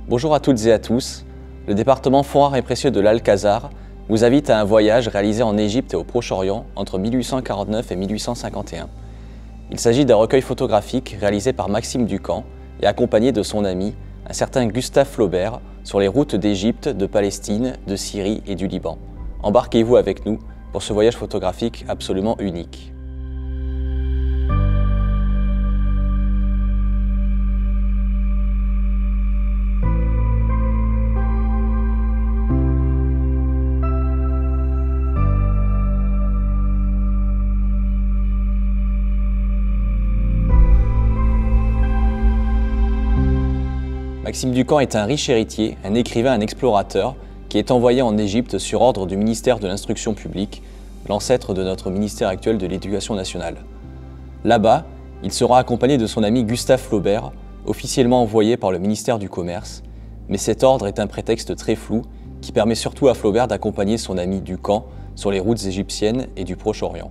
Bonjour à toutes et à tous. Le département fond rare et précieux de l'Alcazar vous invite à un voyage réalisé en Égypte et au Proche-Orient entre 1849 et 1851. Il s'agit d'un recueil photographique réalisé par Maxime Ducamp et accompagné de son ami, un certain Gustave Flaubert, sur les routes d'Égypte, de Palestine, de Syrie et du Liban. Embarquez-vous avec nous pour ce voyage photographique absolument unique. Maxime Ducamp est un riche héritier, un écrivain, un explorateur qui est envoyé en Égypte sur ordre du ministère de l'Instruction publique, l'ancêtre de notre ministère actuel de l'Éducation nationale. Là-bas, il sera accompagné de son ami Gustave Flaubert, officiellement envoyé par le ministère du Commerce, mais cet ordre est un prétexte très flou qui permet surtout à Flaubert d'accompagner son ami Ducamp sur les routes égyptiennes et du Proche-Orient.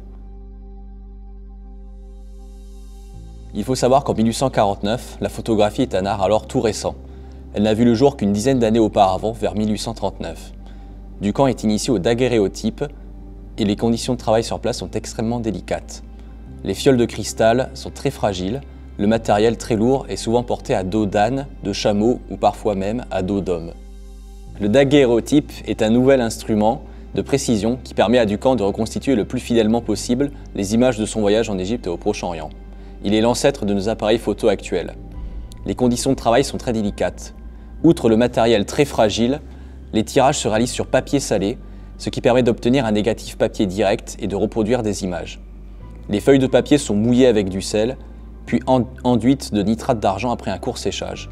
Il faut savoir qu'en 1849, la photographie est un art alors tout récent. Elle n'a vu le jour qu'une dizaine d'années auparavant, vers 1839. Ducamp est initié au daguerréotype et les conditions de travail sur place sont extrêmement délicates. Les fioles de cristal sont très fragiles, le matériel très lourd est souvent porté à dos d'âne, de chameau ou parfois même à dos d'homme. Le daguerréotype est un nouvel instrument de précision qui permet à Ducamp de reconstituer le plus fidèlement possible les images de son voyage en Égypte et au Proche-Orient. Il est l'ancêtre de nos appareils photo actuels. Les conditions de travail sont très délicates. Outre le matériel très fragile, les tirages se réalisent sur papier salé, ce qui permet d'obtenir un négatif papier direct et de reproduire des images. Les feuilles de papier sont mouillées avec du sel, puis enduites de nitrate d'argent après un court séchage.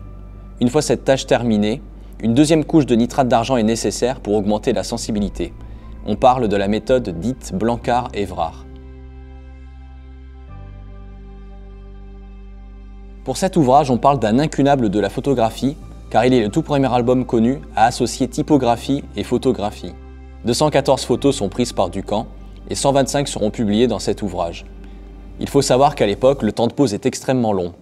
Une fois cette tâche terminée, une deuxième couche de nitrate d'argent est nécessaire pour augmenter la sensibilité. On parle de la méthode dite Blancard-Évrard. Pour cet ouvrage, on parle d'un incunable de la photographie, car il est le tout premier album connu à associer typographie et photographie. 214 photos sont prises par Ducamp et 125 seront publiées dans cet ouvrage. Il faut savoir qu'à l'époque, le temps de pose est extrêmement long.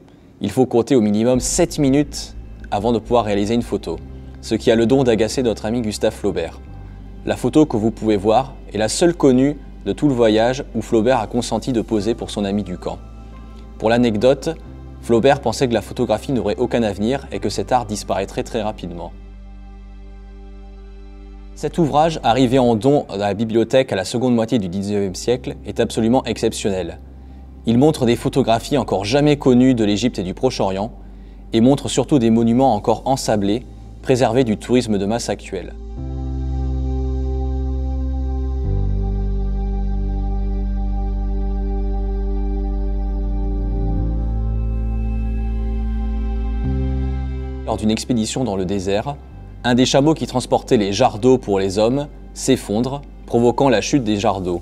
Il faut compter au minimum 7 minutes avant de pouvoir réaliser une photo, ce qui a le don d'agacer notre ami Gustave Flaubert. La photo que vous pouvez voir est la seule connue de tout le voyage où Flaubert a consenti de poser pour son ami Ducamp. Pour l'anecdote, Flaubert pensait que la photographie n'aurait aucun avenir et que cet art disparaîtrait très rapidement. Cet ouvrage, arrivé en don à la bibliothèque à la seconde moitié du XIXe siècle, est absolument exceptionnel. Il montre des photographies encore jamais connues de l'Égypte et du Proche-Orient et montre surtout des monuments encore ensablés, préservés du tourisme de masse actuel. Lors d'une expédition dans le désert, un des chameaux qui transportait les jarres d'eau pour les hommes s'effondre, provoquant la chute des jarres d'eau.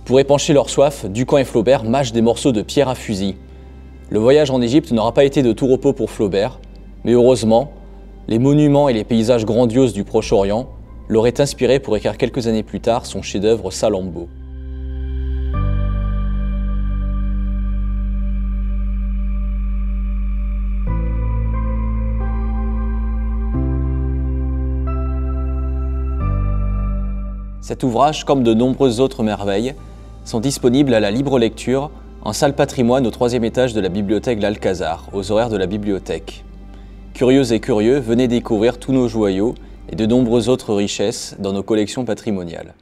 Pour épancher leur soif, Ducamp et Flaubert mâchent des morceaux de pierre à fusil. Le voyage en Égypte n'aura pas été de tout repos pour Flaubert, mais heureusement, les monuments et les paysages grandioses du Proche-Orient l'auraient inspiré pour écrire quelques années plus tard son chef-d'œuvre Salammbô. Cet ouvrage, comme de nombreuses autres merveilles, sont disponibles à la libre lecture en salle patrimoine au 3e étage de la bibliothèque l'Alcazar, aux horaires de la bibliothèque. Curieuses et curieux, venez découvrir tous nos joyaux et de nombreuses autres richesses dans nos collections patrimoniales.